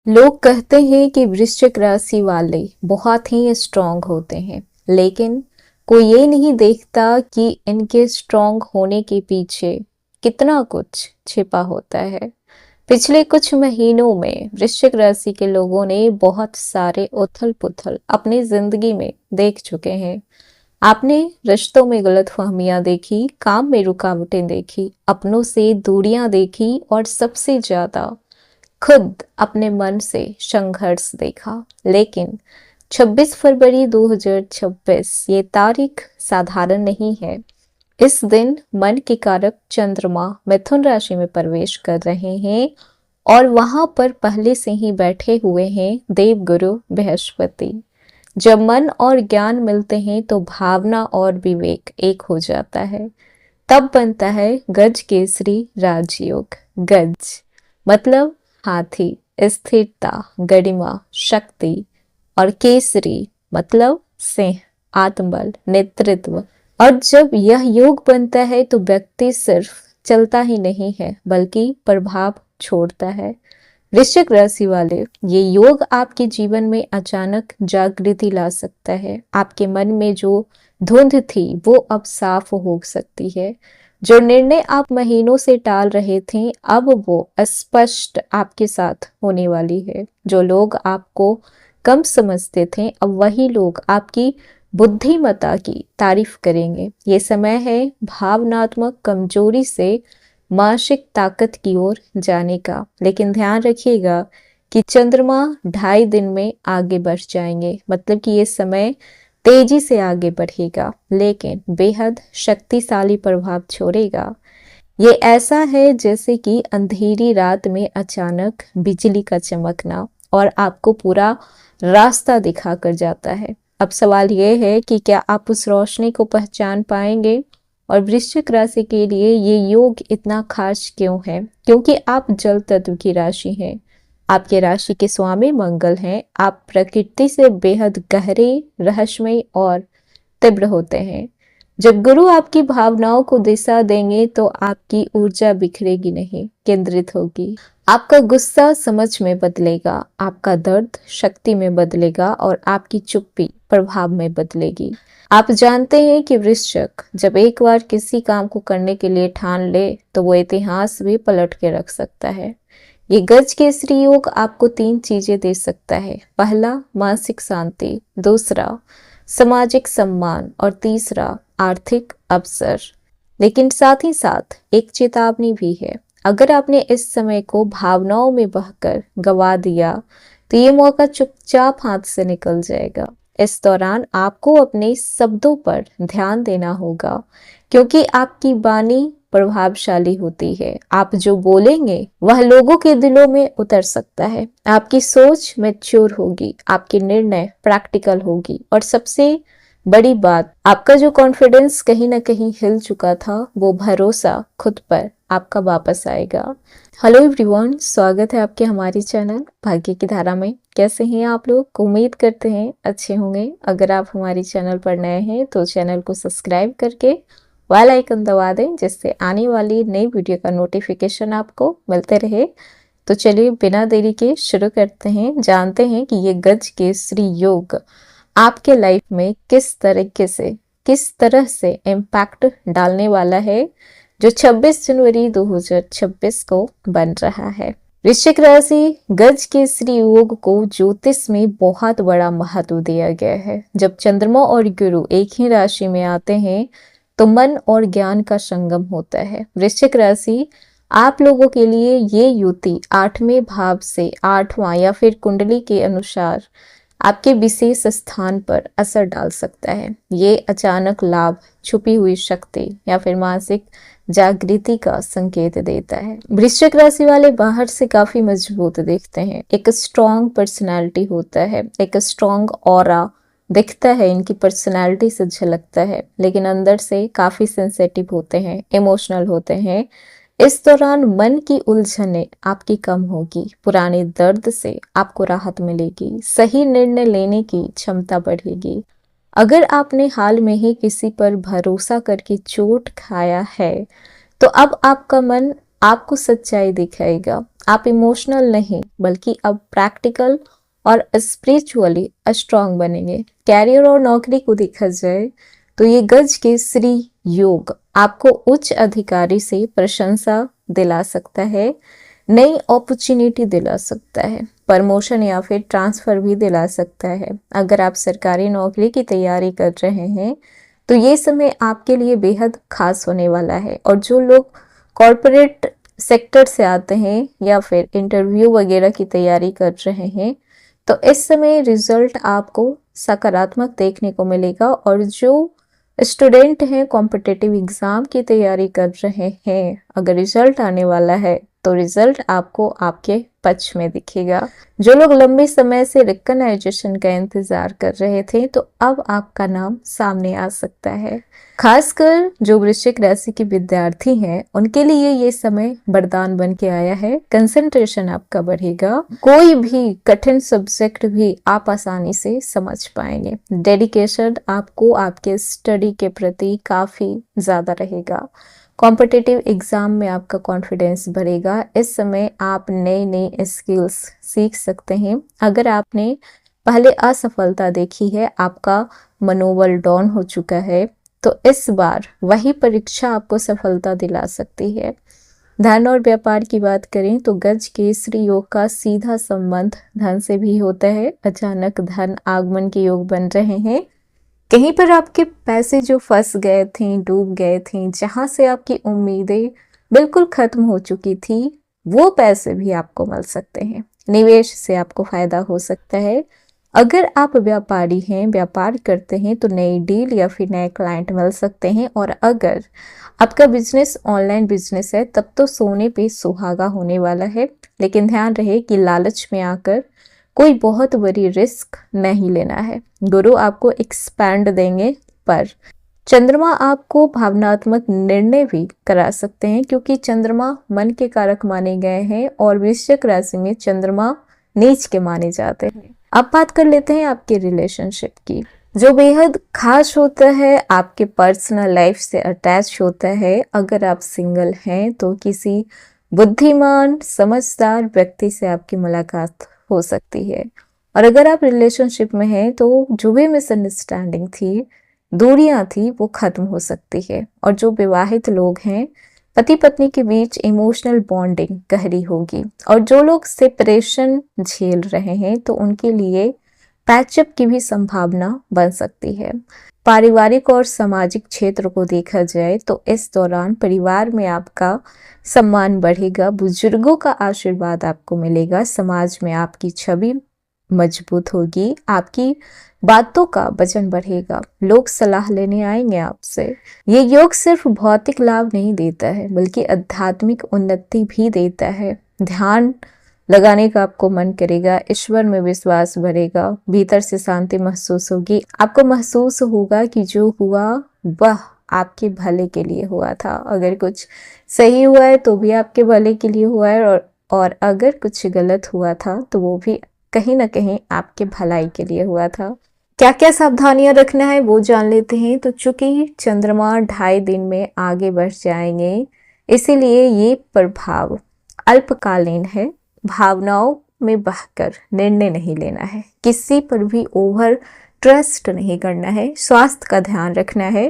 लोग कहते हैं कि वृश्चिक राशि वाले बहुत ही स्ट्रांग होते हैं, लेकिन कोई ये नहीं देखता कि इनके स्ट्रांग होने के पीछे कितना कुछ छिपा होता है। पिछले कुछ महीनों में वृश्चिक राशि के लोगों ने बहुत सारे उथल-पुथल अपनी जिंदगी में देख चुके हैं। आपने रिश्तों में गलतफहमियां देखी, काम में रुकावटें देखी, अपनों से दूरियां देखी और सबसे ज्यादा खुद अपने मन से संघर्ष देखा। लेकिन 26 फरवरी 2026 ये तारीख साधारण नहीं है। इस दिन मन के कारक चंद्रमा मिथुन राशि में प्रवेश कर रहे हैं और वहां पर पहले से ही बैठे हुए हैं देवगुरु बृहस्पति। जब मन और ज्ञान मिलते हैं तो भावना और विवेक एक हो जाता है। तब बनता है गज केसरी राजयोग। गज मतलब हाथी, स्थिरता, गरिमा, शक्ति, और केसरी मतलब सिंह, आत्मबल, नेतृत्व। और जब यह योग बनता है तो व्यक्ति सिर्फ चलता ही नहीं है बल्कि प्रभाव छोड़ता है। वृश्चिक राशि वाले, ये योग आपके जीवन में अचानक जागृति ला सकता है। आपके मन में जो धुंध थी वो अब साफ हो सकती है। जो निर्णय आप महीनों से टाल रहे थे अब वो स्पष्ट आपके साथ होने वाली है। जो लोग आपको कम समझते थे अब वही लोग आपकी बुद्धिमत्ता की तारीफ करेंगे। ये समय है भावनात्मक कमजोरी से मानसिक ताकत की ओर जाने का। लेकिन ध्यान रखिएगा कि चंद्रमा 2.5 दिन में आगे बढ़ जाएंगे, मतलब कि ये समय तेजी से आगे बढ़ेगा लेकिन बेहद शक्तिशाली प्रभाव छोड़ेगा। ये ऐसा है जैसे कि अंधेरी रात में अचानक बिजली का चमकना और आपको पूरा रास्ता दिखा कर जाता है। अब सवाल ये है कि क्या आप उस रोशनी को पहचान पाएंगे। और वृश्चिक राशि के लिए ये योग इतना खास क्यों है? क्योंकि आप जल तत्व की राशि हैं। आपके राशि के स्वामी मंगल हैं। आप प्रकृति से बेहद गहरे, रहस्यमय और तीव्र होते हैं। जब गुरु आपकी भावनाओं को दिशा देंगे तो आपकी ऊर्जा बिखरेगी नहीं, केंद्रित होगी। आपका गुस्सा समझ में बदलेगा, आपका दर्द शक्ति में बदलेगा और आपकी चुप्पी प्रभाव में बदलेगी। आप जानते हैं कि वृश्चिक जब एक बार किसी काम को करने के लिए ठान ले तो वो इतिहास भी पलट के रख सकता है। ये गज केसरी योग आपको 3 चीजें दे सकता है। पहला, मानसिक शांति, दूसरा, सामाजिक सम्मान और तीसरा, आर्थिक अवसर। लेकिन साथ ही साथ एक चेतावनी भी है। अगर आपने इस समय को भावनाओं में बहकर गवा दिया तो ये मौका चुपचाप हाथ से निकल जाएगा। इस दौरान आपको अपने शब्दों पर ध्यान देना होगा क्योंकि आपकी वाणी प्रभावशाली होती है। आप जो बोलेंगे वह लोगों के दिलों में उतर सकता है। आपकी सोच मैच्योर होगी, आपके निर्णय प्रैक्टिकल होगी और सबसे बड़ी बात, आपका जो कॉन्फिडेंस कहीं ना कहीं हिल चुका था वो भरोसा खुद पर आपका वापस आएगा। हेलो एवरीवन, स्वागत है आपके हमारी चैनल भाग्य की धारा में। कैसे हैं आप लोग? उम्मीद करते हैं अच्छे होंगे। अगर आप हमारी चैनल पर नए हैं तो चैनल को सब्सक्राइब करके बेल आइकन दबा दें जिससे आने वाली नई वीडियो का नोटिफिकेशन आपको मिलते रहे। तो चलिए बिना देरी के शुरू करते हैं। जानते हैं कि ये गज केसरी योग आपके लाइफ में किस तरह से इम्पैक्ट डालने वाला है जो 26 जनवरी 2026 को बन रहा है। वृश्चिक राशि गज केसरी योग को ज्योतिष में बहुत बड़ा महत्व दिया गया है। जब चंद्रमा और गुरु एक ही राशि में आते हैं तो मन और ज्ञान का संगम होता है। वृश्चिक राशि आप लोगों के लिए ये युति 8वें भाव से 8वां या फिर कुंडली के अनुसार आपके विशेष स्थान पर असर डाल सकता है। ये अचानक लाभ, छुपी हुई शक्ति या फिर मानसिक जागृति का संकेत देता है। वृश्चिक राशि वाले बाहर से काफी मजबूत दिखते हैं, एक स्ट्रॉन्ग पर्सनालिटी होता है, एक स्ट्रॉन्ग ऑरा दिखता है, इनकी पर्सनालिटी से झलकता है, लेकिन अंदर से काफी सेंसिटिव होते हैं, इमोशनल होते हैं। इस दौरान मन की उलझने आपकी कम होगी, पुराने दर्द से आपको राहत मिलेगी, सही निर्णय लेने की क्षमता बढ़ेगी। अगर आपने हाल में ही किसी पर भरोसा करके चोट खाया है तो अब आपका मन आपको सच्चाई दिखाएगा। आप इमोशनल नहीं बल्कि अब प्रैक्टिकल और स्पिरिचुअली स्ट्रांग बनेंगे। कैरियर और नौकरी को देखा जाए तो ये गज केसरी योग आपको उच्च अधिकारी से प्रशंसा दिला सकता है, नई अपॉर्चुनिटी दिला सकता है, प्रमोशन या फिर ट्रांसफर भी दिला सकता है। अगर आप सरकारी नौकरी की तैयारी कर रहे हैं तो ये समय आपके लिए बेहद खास होने वाला है। और जो लोग कॉरपोरेट सेक्टर से आते हैं या फिर इंटरव्यू वगैरह की तैयारी कर रहे हैं तो इस समय रिजल्ट आपको सकारात्मक देखने को मिलेगा। और जो स्टूडेंट हैं कॉम्पिटिटिव एग्जाम की तैयारी कर रहे हैं, अगर रिजल्ट आने वाला है तो रिजल्ट आपको आपके पक्ष में दिखेगा। जो लोग लंबे समय से रिकॉग्नाइजेशन का इंतजार कर रहे थे तो अब आपका नाम सामने आ सकता है। खासकर जो वृश्चिक राशि के विद्यार्थी हैं उनके लिए ये समय वरदान बन के आया है। कंसंट्रेशन आपका बढ़ेगा, कोई भी कठिन सब्जेक्ट भी आप आसानी से समझ पाएंगे। डेडिकेशन आपको आपके स्टडी के प्रति काफी ज्यादा रहेगा। कॉम्पिटिटिव एग्जाम में आपका कॉन्फिडेंस बढ़ेगा। इस समय आप नई नई स्किल्स सीख सकते हैं। अगर आपने पहले असफलता देखी है, आपका मनोबल डाउन हो चुका है, तो इस बार वही परीक्षा आपको सफलता दिला सकती है। धन और व्यापार की बात करें तो गज केसरी योग का सीधा संबंध धन से भी होता है। अचानक धन आगमन के योग बन रहे हैं। कहीं पर आपके पैसे जो फंस गए थे, डूब गए थे, जहां से आपकी उम्मीदें बिल्कुल खत्म हो चुकी थी, वो पैसे भी आपको मिल सकते हैं। निवेश से आपको फायदा हो सकता है। अगर आप व्यापारी हैं, व्यापार करते हैं तो नई डील या फिर नए क्लाइंट मिल सकते हैं। और अगर आपका बिजनेस ऑनलाइन बिजनेस है तब तो सोने पे सुहागा होने वाला है। लेकिन ध्यान रहे कि लालच में आकर कोई बहुत बड़ी रिस्क नहीं लेना है। गुरु आपको एक्सपैंड देंगे, पर चंद्रमा आपको भावनात्मक निर्णय भी करा सकते हैं, क्योंकि चंद्रमा मन के कारक माने गए हैं और वृश्चिक राशि में चंद्रमा नीच के माने जाते हैं। अब बात कर लेते हैं आपके रिलेशनशिप की, जो बेहद खास होता है, आपके पर्सनल लाइफ से अटैच होता है। अगर आप सिंगल हैं तो किसी बुद्धिमान समझदार व्यक्ति से आपकी मुलाकात हो सकती है। और अगर आप रिलेशनशिप में हैं तो जो भी मिसअंडरस्टैंडिंग थी, दूरियां थी, वो खत्म हो सकती है। और जो विवाहित लोग हैं, पति पत्नी के बीच इमोशनल बॉन्डिंग गहरी होगी। और जो लोग सेपरेशन झेल रहे हैं तो उनके लिए पैचअप की भी संभावना बन सकती है। पारिवारिक और सामाजिक क्षेत्र को देखा जाए तो इस दौरान परिवार में आपका सम्मान बढ़ेगा, बुजुर्गों का आशीर्वाद आपको मिलेगा, समाज में आपकी छवि मजबूत होगी, आपकी बातों का वजन बढ़ेगा, लोग सलाह लेने आएंगे आपसे। ये योग सिर्फ भौतिक लाभ नहीं देता है बल्कि आध्यात्मिक उन्नति भी देता है। ध्यान लगाने का आपको मन करेगा, ईश्वर में विश्वास बढ़ेगा, भीतर से शांति महसूस होगी। आपको महसूस होगा कि जो हुआ वह आपके भले के लिए हुआ था। अगर कुछ सही हुआ है तो भी आपके भले के लिए हुआ है, और अगर कुछ गलत हुआ था तो वो भी कहीं ना कहीं आपके भलाई के लिए हुआ था। क्या क्या सावधानियां रखना है वो जान लेते हैं। तो चूंकि चंद्रमा 2.5 दिन में आगे बढ़ जाएंगे, इसीलिए ये प्रभाव अल्पकालीन है। भावनाओं में बहकर निर्णय नहीं लेना है, किसी पर भी ओवर ट्रस्ट नहीं करना है, स्वास्थ्य का ध्यान रखना है।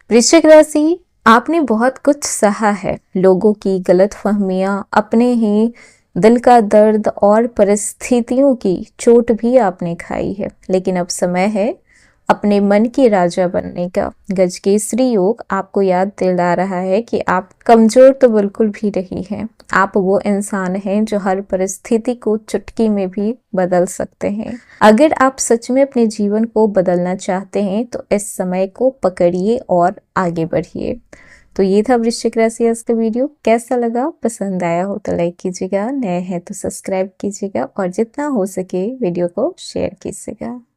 वृश्चिक राशि, आपने बहुत कुछ सहा है, लोगों की गलतफहमियां, अपने ही दिल का दर्द और परिस्थितियों की चोट भी आपने खाई है। लेकिन अब समय है अपने मन की राजा बनने का। गजकेसरी योग आपको याद दिला रहा है कि आप कमजोर तो बिल्कुल भी नहीं हैं। आप वो इंसान हैं जो हर परिस्थिति को चुटकी में भी बदल सकते हैं। अगर आप सच में अपने जीवन को बदलना चाहते हैं तो इस समय को पकड़िए और आगे बढ़िए। तो ये था वृश्चिक राशि आज का वीडियो। कैसा लगा? पसंद आया हो तो लाइक कीजिएगा, नए हैं तो सब्सक्राइब कीजिएगा और जितना हो सके वीडियो को शेयर कीजिएगा।